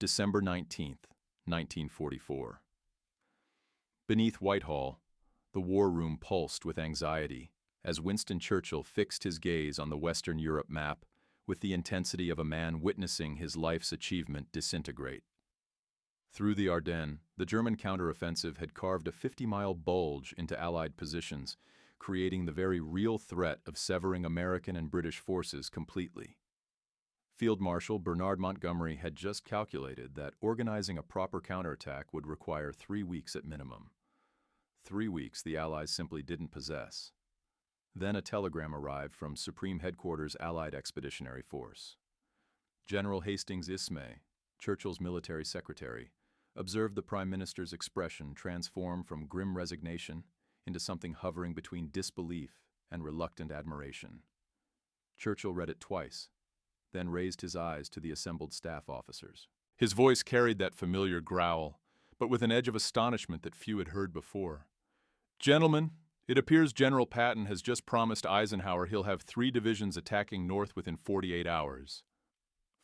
December 19th, 1944. Beneath Whitehall, the war room pulsed with anxiety as Winston Churchill fixed his gaze on the Western Europe map with the intensity of a man witnessing his life's achievement disintegrate. Through the Ardennes, the German counteroffensive had carved a 50-mile bulge into Allied positions, creating the very real threat of severing American and British forces completely. Field Marshal Bernard Montgomery had just calculated that organizing a proper counterattack would require 3 weeks at minimum. 3 weeks the Allies simply didn't possess. Then a telegram arrived from Supreme Headquarters Allied Expeditionary Force. General Hastings Ismay, Churchill's military secretary, observed the Prime Minister's expression transform from grim resignation into something hovering between disbelief and reluctant admiration. Churchill read it twice, then raised his eyes to the assembled staff officers. His voice carried that familiar growl, but with an edge of astonishment that few had heard before. "Gentlemen, it appears General Patton has just promised Eisenhower he'll have 3 divisions attacking north within 48 hours.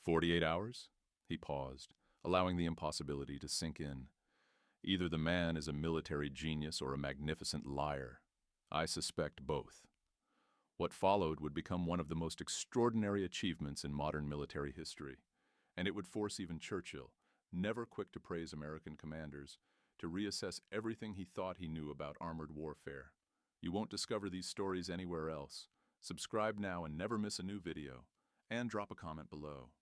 48 hours? He paused, allowing the impossibility to sink in. Either the man is a military genius or a magnificent liar. I suspect both. What followed would become one of the most extraordinary achievements in modern military history, and it would force even Churchill, never quick to praise American commanders, to reassess everything he thought he knew about armored warfare. You won't discover these stories anywhere else. Subscribe now and never miss a new video, and drop a comment below.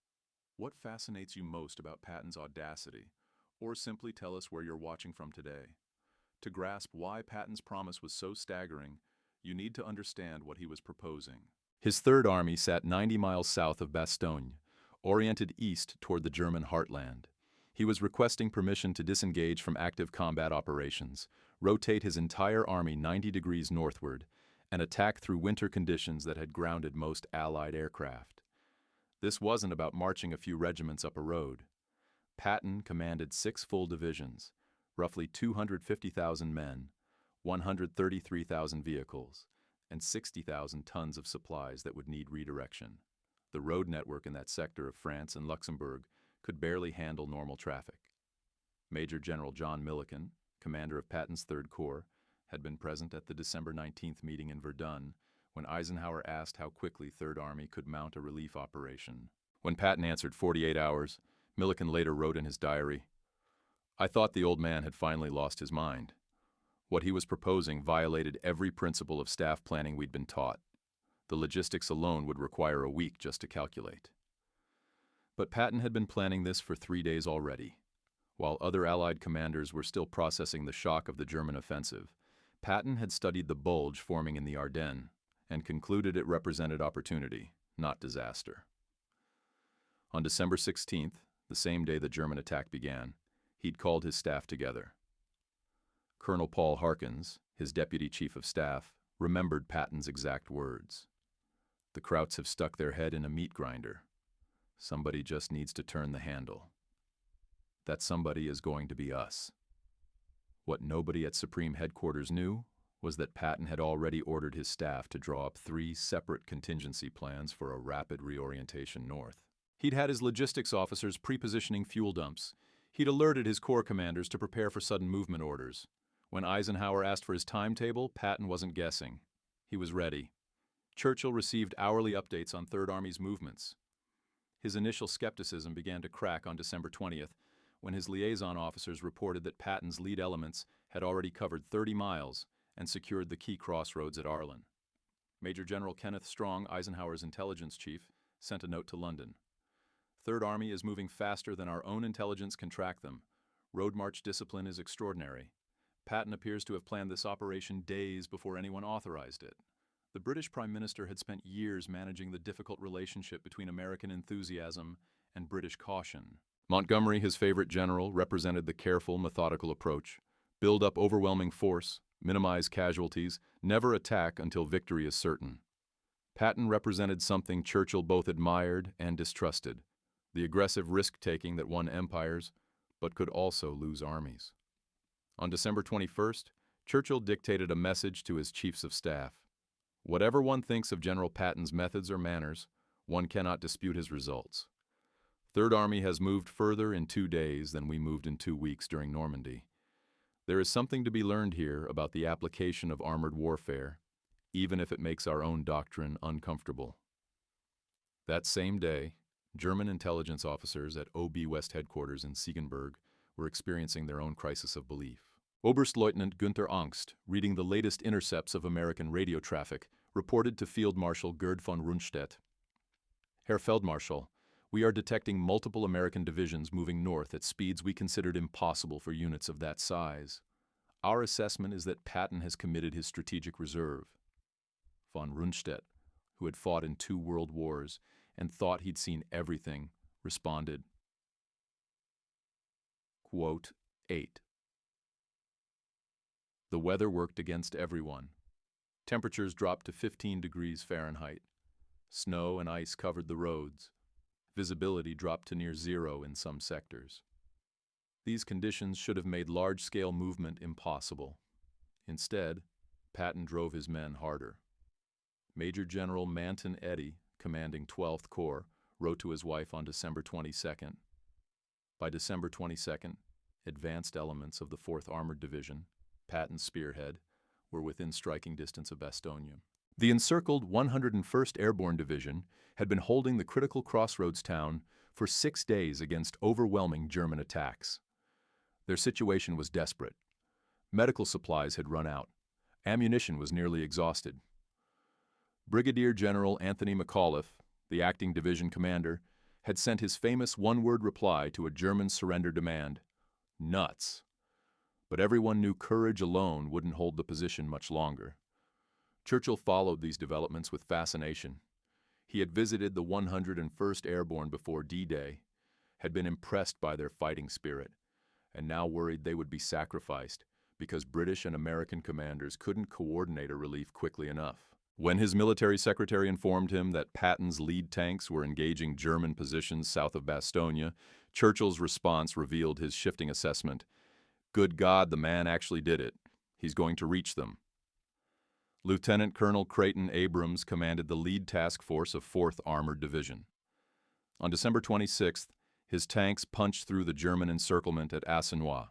What fascinates you most about Patton's audacity? Or simply tell us where you're watching from today. To grasp why Patton's promise was so staggering, you need to understand what he was proposing. His Third Army sat 90 miles south of Bastogne, oriented east toward the German heartland. He was requesting permission to disengage from active combat operations, rotate his entire army 90 degrees northward, and attack through winter conditions that had grounded most Allied aircraft. This wasn't about marching a few regiments up a road. Patton commanded 6 full divisions, roughly 250,000 men, 133,000 vehicles, and 60,000 tons of supplies that would need redirection. The road network in that sector of France and Luxembourg could barely handle normal traffic. Major General John Milliken, commander of Patton's Third Corps, had been present at the December 19th meeting in Verdun when Eisenhower asked how quickly Third Army could mount a relief operation. When Patton answered 48 hours, Milliken later wrote in his diary, "I thought the old man had finally lost his mind. What he was proposing violated every principle of staff planning we'd been taught. The logistics alone would require a week just to calculate." But Patton had been planning this for 3 days already. While other Allied commanders were still processing the shock of the German offensive, Patton had studied the bulge forming in the Ardennes and concluded it represented opportunity, not disaster. On December 16th, the same day the German attack began, he'd called his staff together. Colonel Paul Harkins, his deputy chief of staff, remembered Patton's exact words. "The Krauts have stuck their head in a meat grinder. Somebody just needs to turn the handle. That somebody is going to be us." What nobody at Supreme Headquarters knew was that Patton had already ordered his staff to draw up 3 separate contingency plans for a rapid reorientation north. He'd had his logistics officers pre-positioning fuel dumps. He'd alerted his corps commanders to prepare for sudden movement orders. When Eisenhower asked for his timetable, Patton wasn't guessing. He was ready. Churchill received hourly updates on Third Army's movements. His initial skepticism began to crack on December 20th, when his liaison officers reported that Patton's lead elements had already covered 30 miles and secured the key crossroads at Arlon. Major General Kenneth Strong, Eisenhower's intelligence chief, sent a note to London. "Third Army is moving faster than our own intelligence can track them. Road march discipline is extraordinary. Patton appears to have planned this operation days before anyone authorized it." The British Prime Minister had spent years managing the difficult relationship between American enthusiasm and British caution. Montgomery, his favorite general, represented the careful, methodical approach. Build up overwhelming force, minimize casualties, never attack until victory is certain. Patton represented something Churchill both admired and distrusted, the aggressive risk-taking that won empires, but could also lose armies. On December 21st, Churchill dictated a message to his chiefs of staff. "Whatever one thinks of General Patton's methods or manners, one cannot dispute his results. Third Army has moved further in 2 days than we moved in 2 weeks during Normandy. There is something to be learned here about the application of armored warfare, even if it makes our own doctrine uncomfortable. That same day, German intelligence officers at OB West headquarters in Siegenberg were experiencing their own crisis of belief. Oberstleutnant Günther Angst, reading the latest intercepts of American radio traffic, reported to Field Marshal Gerd von Rundstedt, "Herr Feldmarschall, we are detecting multiple American divisions moving north at speeds we considered impossible for units of that size. Our assessment is that Patton has committed his strategic reserve." Von Rundstedt, who had fought in 2 world wars and thought he'd seen everything, responded, quote, 8. The weather worked against everyone. Temperatures dropped to 15 degrees Fahrenheit. Snow and ice covered the roads. Visibility dropped to near zero in some sectors. These conditions should have made large-scale movement impossible. Instead, Patton drove his men harder. Major General Manton Eddy, commanding 12th Corps, wrote to his wife on December 22nd. By December 22nd, advanced elements of the 4th Armored Division, Patton's spearhead, were within striking distance of Bastogne. The encircled 101st Airborne Division had been holding the critical crossroads town for 6 days against overwhelming German attacks. Their situation was desperate. Medical supplies had run out. Ammunition was nearly exhausted. Brigadier General Anthony McAuliffe, the acting division commander, had sent his famous one-word reply to a German surrender demand: "Nuts." But everyone knew courage alone wouldn't hold the position much longer. Churchill followed these developments with fascination. He had visited the 101st Airborne before D-Day, had been impressed by their fighting spirit, and now worried they would be sacrificed because British and American commanders couldn't coordinate a relief quickly enough. When his military secretary informed him that Patton's lead tanks were engaging German positions south of Bastogne, Churchill's response revealed his shifting assessment. Good God, the man actually did it. He's going to reach them. Lieutenant Colonel Creighton Abrams commanded the lead task force of 4th Armored Division. On December 26th, his tanks punched through the German encirclement at Eisenhower,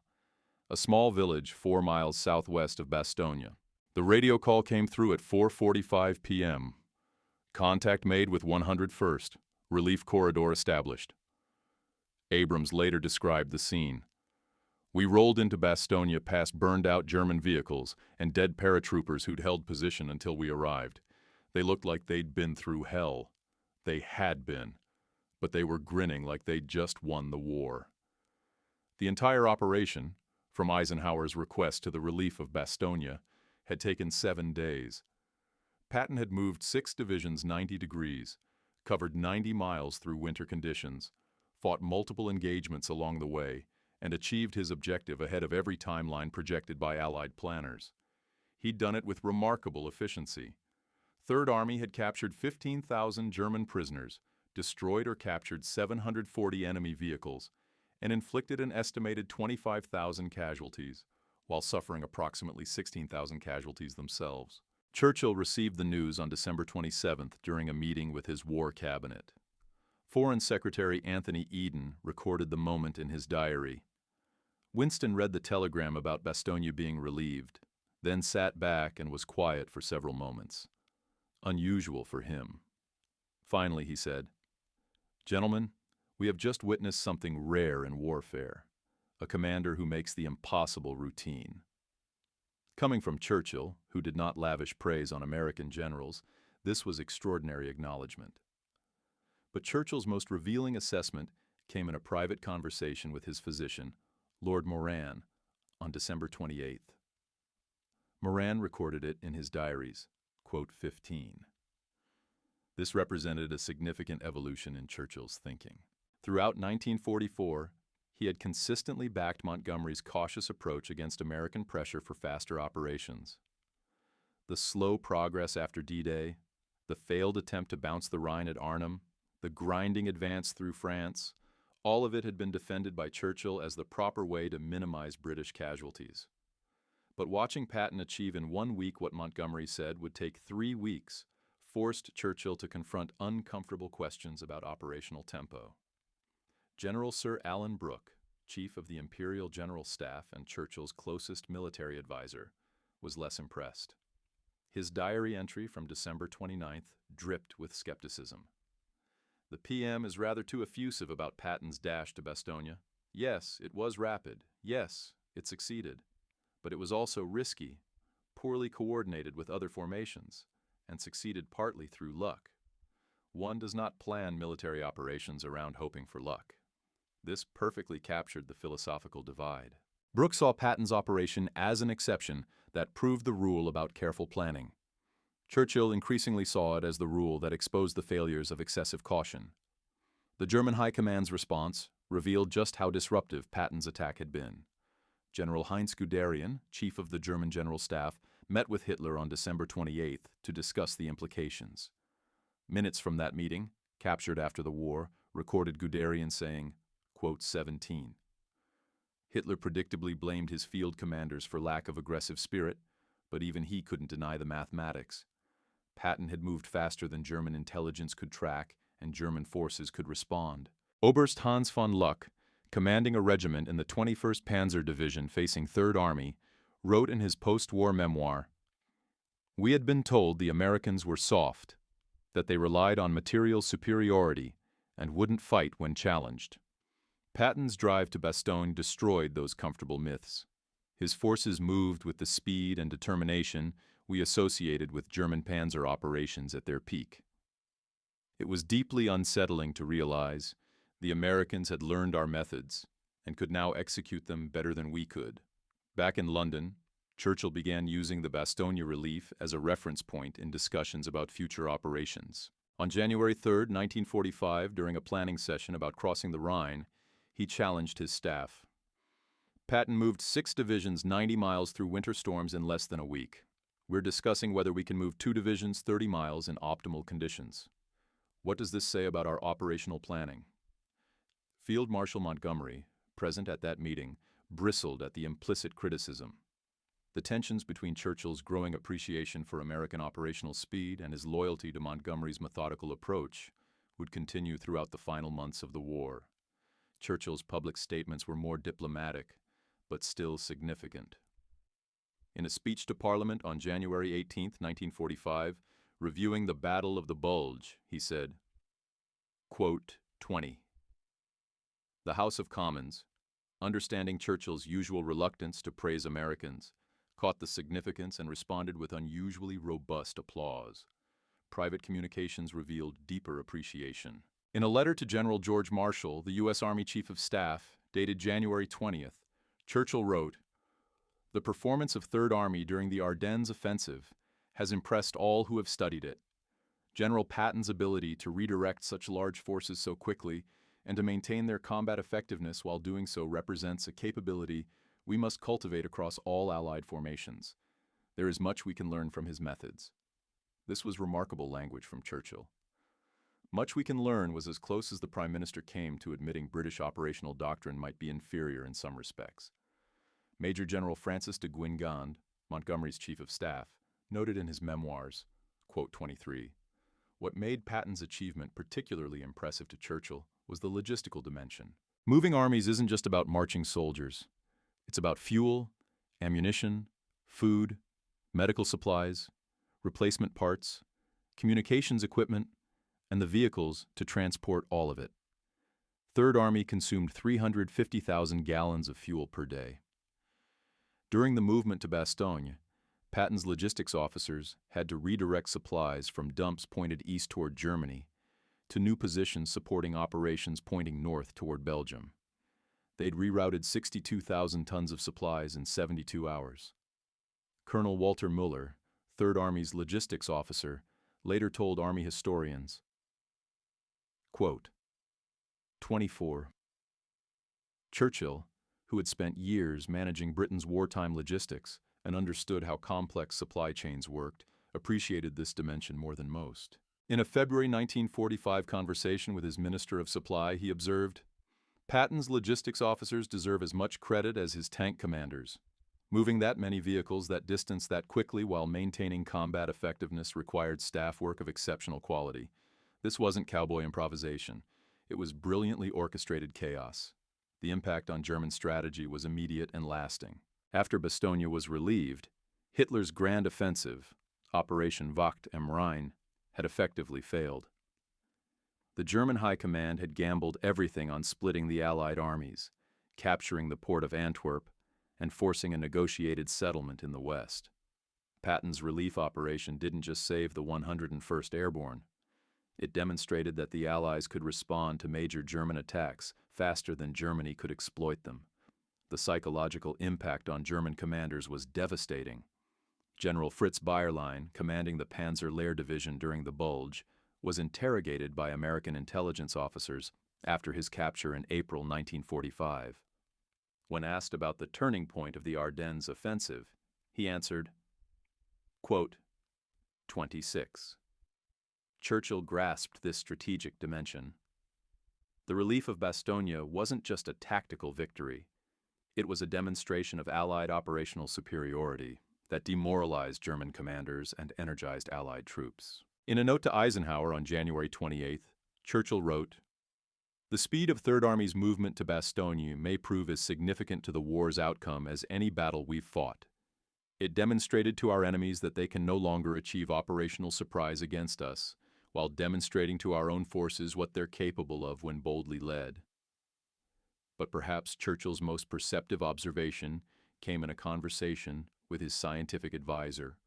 a small village 4 miles southwest of Bastogne. The radio call came through at 4:45 p.m. Contact made with 101st. Relief corridor established. Abrams later described the scene. We rolled into Bastogne past burned-out German vehicles and dead paratroopers who'd held position until we arrived. They looked like they'd been through hell. They had been. But they were grinning like they'd just won the war. The entire operation, from Eisenhower's request to the relief of Bastogne, had taken 7 days. Patton had moved 6 divisions 90 degrees, covered 90 miles through winter conditions, fought multiple engagements along the way, and achieved his objective ahead of every timeline projected by Allied planners. He'd done it with remarkable efficiency. Third Army had captured 15,000 German prisoners, destroyed or captured 740 enemy vehicles, and inflicted an estimated 25,000 casualties, while suffering approximately 16,000 casualties themselves. Churchill received the news on December 27th during a meeting with his war cabinet. Foreign Secretary Anthony Eden recorded the moment in his diary. Winston read the telegram about Bastogne being relieved, then sat back and was quiet for several moments. Unusual for him. Finally, he said, "Gentlemen, we have just witnessed something rare in warfare. A commander who makes the impossible routine." Coming from Churchill, who did not lavish praise on American generals, this was extraordinary acknowledgement. But Churchill's most revealing assessment came in a private conversation with his physician, Lord Moran, on December 28th. Moran recorded it in his diaries, quote 15. This represented a significant evolution in Churchill's thinking. Throughout 1944, he had consistently backed Montgomery's cautious approach against American pressure for faster operations. The slow progress after D-Day, the failed attempt to bounce the Rhine at Arnhem, the grinding advance through France, all of it had been defended by Churchill as the proper way to minimize British casualties. But watching Patton achieve in 1 week what Montgomery said would take 3 weeks forced Churchill to confront uncomfortable questions about operational tempo. General Sir Alan Brooke, chief of the Imperial General Staff and Churchill's closest military advisor, was less impressed. His diary entry from December 29th dripped with skepticism. The PM is rather too effusive about Patton's dash to Bastogne. Yes, it was rapid. Yes, it succeeded. But it was also risky, poorly coordinated with other formations, and succeeded partly through luck. One does not plan military operations around hoping for luck. This perfectly captured the philosophical divide. Brooke saw Patton's operation as an exception that proved the rule about careful planning. Churchill increasingly saw it as the rule that exposed the failures of excessive caution. The German High Command's response revealed just how disruptive Patton's attack had been. General Heinz Guderian, chief of the German General Staff, met with Hitler on December 28th to discuss the implications. Minutes from that meeting, captured after the war, recorded Guderian saying, quote, 17. Hitler predictably blamed his field commanders for lack of aggressive spirit, but even he couldn't deny the mathematics. Patton had moved faster than German intelligence could track, and German forces could respond. Oberst Hans von Luck, commanding a regiment in the 21st Panzer Division facing Third Army, wrote in his post-war memoir, "We had been told the Americans were soft, that they relied on material superiority and wouldn't fight when challenged." Patton's drive to Bastogne destroyed those comfortable myths. His forces moved with the speed and determination we associated with German panzer operations at their peak. It was deeply unsettling to realize the Americans had learned our methods and could now execute them better than we could. Back in London, Churchill began using the Bastogne relief as a reference point in discussions about future operations. On January 3, 1945, during a planning session about crossing the Rhine, he challenged his staff. Patton moved 6 divisions 90 miles through winter storms in less than a week. We're discussing whether we can move 2 divisions 30 miles in optimal conditions. What does this say about our operational planning? Field Marshal Montgomery, present at that meeting, bristled at the implicit criticism. The tensions between Churchill's growing appreciation for American operational speed and his loyalty to Montgomery's methodical approach would continue throughout the final months of the war. Churchill's public statements were more diplomatic, but still significant. In a speech to Parliament on January 18, 1945, reviewing the Battle of the Bulge, he said, quote, 20. The House of Commons, understanding Churchill's usual reluctance to praise Americans, caught the significance and responded with unusually robust applause. Private communications revealed deeper appreciation. In a letter to General George Marshall, the U.S. Army Chief of Staff, dated January 20th, Churchill wrote, "The performance of Third Army during the Ardennes offensive has impressed all who have studied it. General Patton's ability to redirect such large forces so quickly and to maintain their combat effectiveness while doing so represents a capability we must cultivate across all Allied formations. There is much we can learn from his methods." This was remarkable language from Churchill. Much we can learn was as close as the Prime Minister came to admitting British operational doctrine might be inferior in some respects. Major General Francis de Guingand, Montgomery's Chief of Staff, noted in his memoirs, quote 23, "What made Patton's achievement particularly impressive to Churchill was the logistical dimension. Moving armies isn't just about marching soldiers. It's about fuel, ammunition, food, medical supplies, replacement parts, communications equipment, and the vehicles to transport all of it. Third Army consumed 350,000 gallons of fuel per day. During the movement to Bastogne, Patton's logistics officers had to redirect supplies from dumps pointed east toward Germany to new positions supporting operations pointing north toward Belgium. They'd rerouted 62,000 tons of supplies in 72 hours. Colonel Walter Muller, Third Army's logistics officer, later told Army historians, quote, 24. Churchill, who had spent years managing Britain's wartime logistics and understood how complex supply chains worked, appreciated this dimension more than most. In a February 1945 conversation with his Minister of Supply, he observed, "Patton's logistics officers deserve as much credit as his tank commanders. Moving that many vehicles that distance that quickly while maintaining combat effectiveness required staff work of exceptional quality. This wasn't cowboy improvisation. It was brilliantly orchestrated chaos. The impact on German strategy was immediate and lasting. After Bastogne was relieved, Hitler's grand offensive, Operation Wacht am Rhein, had effectively failed. The German High Command had gambled everything on splitting the Allied armies, capturing the port of Antwerp, and forcing a negotiated settlement in the west. Patton's relief operation didn't just save the 101st Airborne. It demonstrated that the Allies could respond to major German attacks faster than Germany could exploit them. The psychological impact on German commanders was devastating. General Fritz Bayerlein, commanding the Panzer Lehr Division during the Bulge, was interrogated by American intelligence officers after his capture in April 1945. When asked about the turning point of the Ardennes offensive, he answered, quote, 26. Churchill grasped this strategic dimension. The relief of Bastogne wasn't just a tactical victory. It was a demonstration of Allied operational superiority that demoralized German commanders and energized Allied troops. In a note to Eisenhower on January 28, Churchill wrote, "The speed of Third Army's movement to Bastogne may prove as significant to the war's outcome as any battle we've fought. It demonstrated to our enemies that they can no longer achieve operational surprise against us, while demonstrating to our own forces what they're capable of when boldly led." But perhaps Churchill's most perceptive observation came in a conversation with his scientific advisor,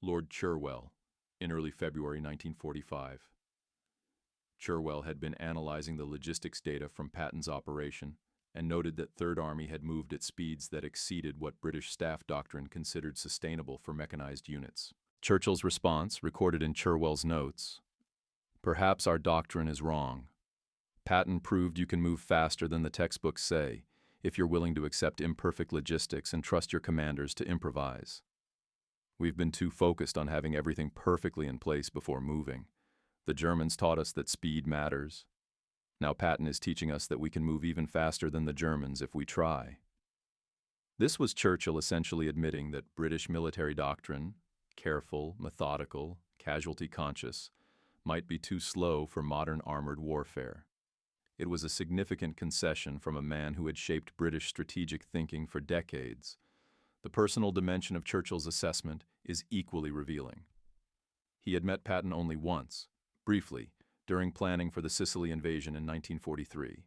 Lord Cherwell, in early February 1945. Cherwell had been analyzing the logistics data from Patton's operation and noted that Third Army had moved at speeds that exceeded what British staff doctrine considered sustainable for mechanized units. Churchill's response, recorded in Cherwell's notes, "Perhaps our doctrine is wrong. Patton proved you can move faster than the textbooks say, if you're willing to accept imperfect logistics and trust your commanders to improvise. We've been too focused on having everything perfectly in place before moving. The Germans taught us that speed matters. Now Patton is teaching us that we can move even faster than the Germans if we try." This was Churchill essentially admitting that British military doctrine, careful, methodical, casualty-conscious, might be too slow for modern armored warfare. It was a significant concession from a man who had shaped British strategic thinking for decades. The personal dimension of Churchill's assessment is equally revealing. He had met Patton only once, briefly, during planning for the Sicily invasion in 1943.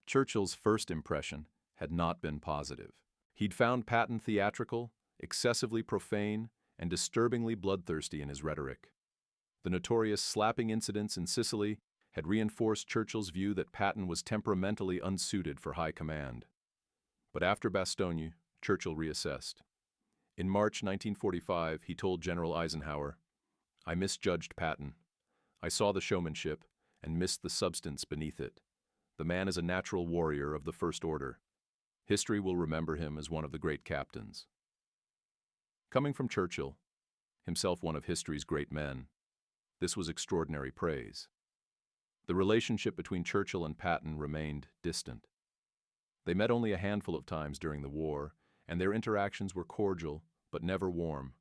Churchill's first impression had not been positive. He'd found Patton theatrical, excessively profane, and disturbingly bloodthirsty in his rhetoric. The notorious slapping incidents in Sicily had reinforced Churchill's view that Patton was temperamentally unsuited for high command. But after Bastogne, Churchill reassessed. In March 1945, he told General Eisenhower, "I misjudged Patton. I saw the showmanship and missed the substance beneath it. The man is a natural warrior of the first order. History will remember him as one of the great captains." Coming from Churchill, himself one of history's great men, this was extraordinary praise. The relationship between Churchill and Patton remained distant. They met only a handful of times during the war, and their interactions were cordial but never warm.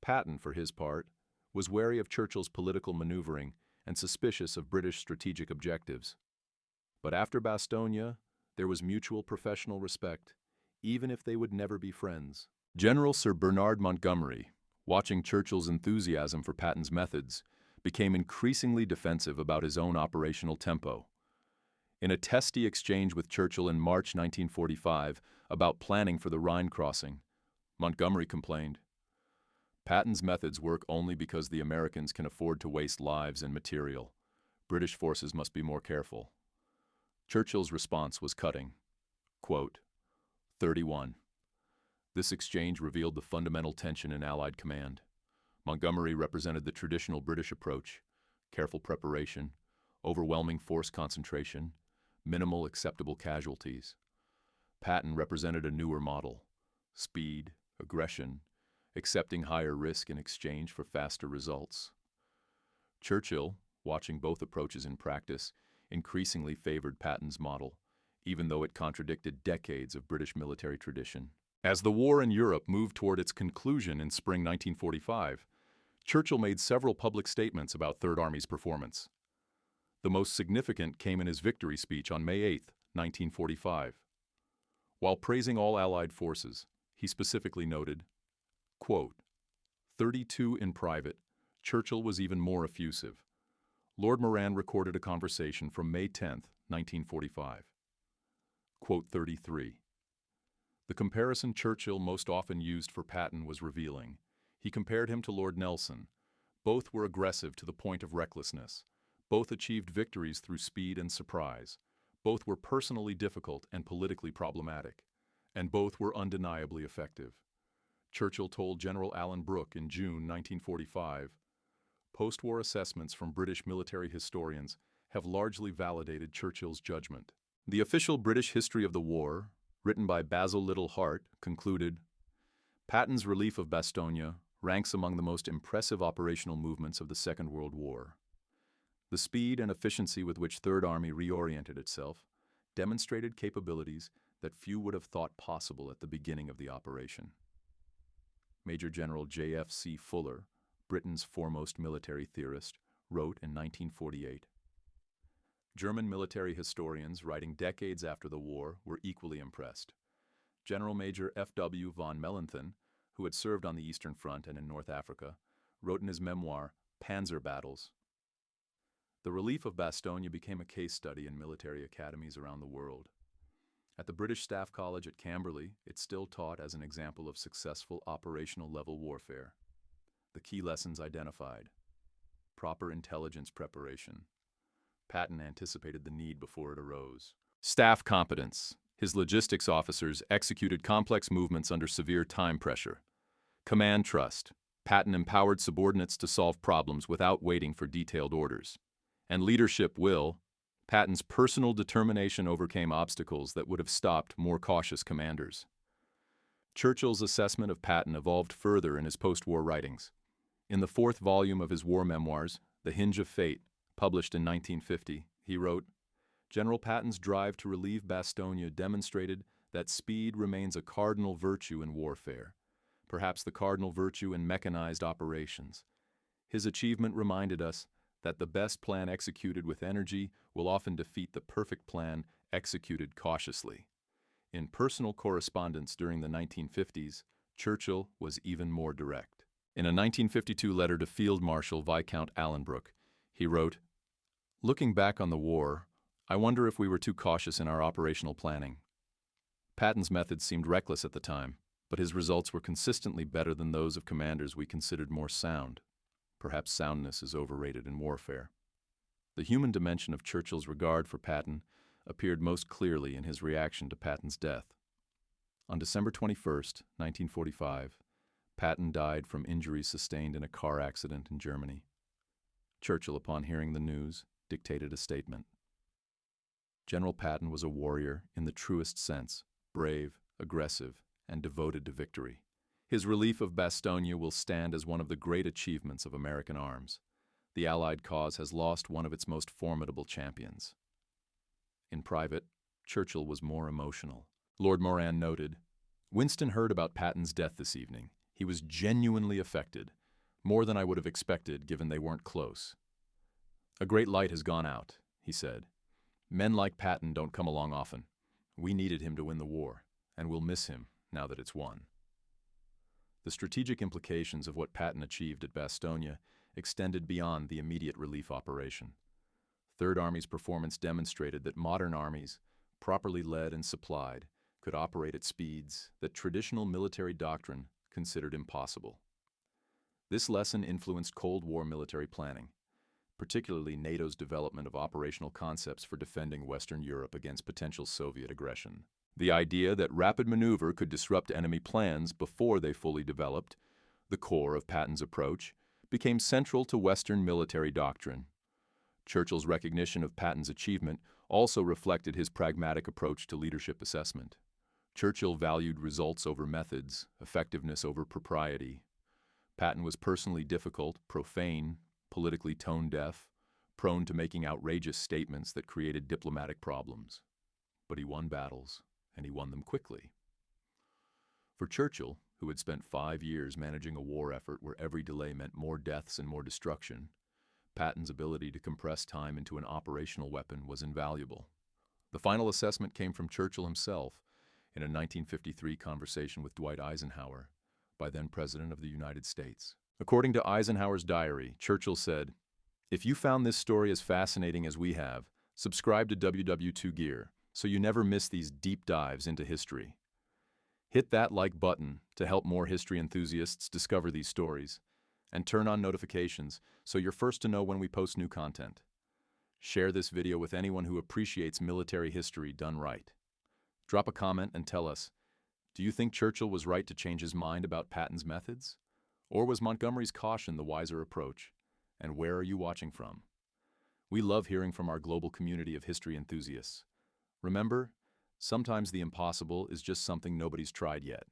Patton, for his part, was wary of Churchill's political maneuvering and suspicious of British strategic objectives. But after Bastogne, there was mutual professional respect, even if they would never be friends. General Sir Bernard Montgomery, watching Churchill's enthusiasm for Patton's methods, became increasingly defensive about his own operational tempo. In a testy exchange with Churchill in March 1945 about planning for the Rhine crossing, Montgomery complained, "Patton's methods work only because the Americans can afford to waste lives and material. British forces must be more careful." Churchill's response was cutting. Quote, 31. This exchange revealed the fundamental tension in Allied command. Montgomery represented the traditional British approach: careful preparation, overwhelming force concentration, minimal acceptable casualties. Patton represented a newer model: speed, aggression, accepting higher risk in exchange for faster results. Churchill, watching both approaches in practice, increasingly favored Patton's model, even though it contradicted decades of British military tradition. As the war in Europe moved toward its conclusion in spring 1945, Churchill made several public statements about Third Army's performance. The most significant came in his victory speech on May 8, 1945. While praising all Allied forces, he specifically noted, quote, 32 in private, Churchill was even more effusive. Lord Moran recorded a conversation from May 10, 1945. Quote 33. The comparison Churchill most often used for Patton was revealing. He compared him to Lord Nelson. Both were aggressive to the point of recklessness. Both achieved victories through speed and surprise. Both were personally difficult and politically problematic. And both were undeniably effective. Churchill told General Alan Brooke in June 1945, post-war assessments from British military historians have largely validated Churchill's judgment. The official British history of the war, written by Basil Little Hart, concluded, Patton's relief of Bastogne ranks among the most impressive operational movements of the Second World War. The speed and efficiency with which Third Army reoriented itself demonstrated capabilities that few would have thought possible at the beginning of the operation. Major General J.F.C. Fuller, Britain's foremost military theorist, wrote in 1948. German military historians writing decades after the war were equally impressed. General Major F.W. von Mellenthin, who had served on the Eastern Front and in North Africa, wrote in his memoir, Panzer Battles. The relief of Bastogne became a case study in military academies around the world. At the British Staff College at Camberley, it's still taught as an example of successful operational-level warfare. The key lessons identified: proper intelligence preparation. Patton anticipated the need before it arose. Staff competence. His logistics officers executed complex movements under severe time pressure. Command trust. Patton empowered subordinates to solve problems without waiting for detailed orders. And leadership will. Patton's personal determination overcame obstacles that would have stopped more cautious commanders. Churchill's assessment of Patton evolved further in his post-war writings. In the fourth volume of his war memoirs, The Hinge of Fate, published in 1950, he wrote, General Patton's drive to relieve Bastogne demonstrated that speed remains a cardinal virtue in warfare, perhaps the cardinal virtue in mechanized operations. His achievement reminded us that the best plan executed with energy will often defeat the perfect plan executed cautiously. In personal correspondence during the 1950s, Churchill was even more direct. In a 1952 letter to Field Marshal Viscount Alanbrooke, he wrote, Looking back on the war, I wonder if we were too cautious in our operational planning. Patton's methods seemed reckless at the time, but his results were consistently better than those of commanders we considered more sound. Perhaps soundness is overrated in warfare. The human dimension of Churchill's regard for Patton appeared most clearly in his reaction to Patton's death. On December 21, 1945, Patton died from injuries sustained in a car accident in Germany. Churchill, upon hearing the news, dictated a statement. General Patton was a warrior in the truest sense, brave, aggressive, and devoted to victory. His relief of Bastogne will stand as one of the great achievements of American arms. The Allied cause has lost one of its most formidable champions. In private, Churchill was more emotional. Lord Moran noted, Winston heard about Patton's death this evening. He was genuinely affected, more than I would have expected given they weren't close. A great light has gone out, he said. Men like Patton don't come along often. We needed him to win the war, and we'll miss him now that it's won. The strategic implications of what Patton achieved at Bastogne extended beyond the immediate relief operation. Third Army's performance demonstrated that modern armies, properly led and supplied, could operate at speeds that traditional military doctrine considered impossible. This lesson influenced Cold War military planning, particularly NATO's development of operational concepts for defending Western Europe against potential Soviet aggression. The idea that rapid maneuver could disrupt enemy plans before they fully developed, the core of Patton's approach, became central to Western military doctrine. Churchill's recognition of Patton's achievement also reflected his pragmatic approach to leadership assessment. Churchill valued results over methods, effectiveness over propriety. Patton was personally difficult, profane, politically tone-deaf, prone to making outrageous statements that created diplomatic problems. But he won battles, and he won them quickly. For Churchill, who had spent 5 years managing a war effort where every delay meant more deaths and more destruction, Patton's ability to compress time into an operational weapon was invaluable. The final assessment came from Churchill himself in a 1953 conversation with Dwight Eisenhower, by then President of the United States. According to Eisenhower's diary, Churchill said, "If you found this story as fascinating as we have, subscribe to WW2 Gear so you never miss these deep dives into history. Hit that like button to help more history enthusiasts discover these stories, and turn on notifications so you're first to know when we post new content. Share this video with anyone who appreciates military history done right. Drop a comment and tell us, do you think Churchill was right to change his mind about Patton's methods? Or was Montgomery's caution the wiser approach? And where are you watching from? We love hearing from our global community of history enthusiasts. Remember, sometimes the impossible is just something nobody's tried yet.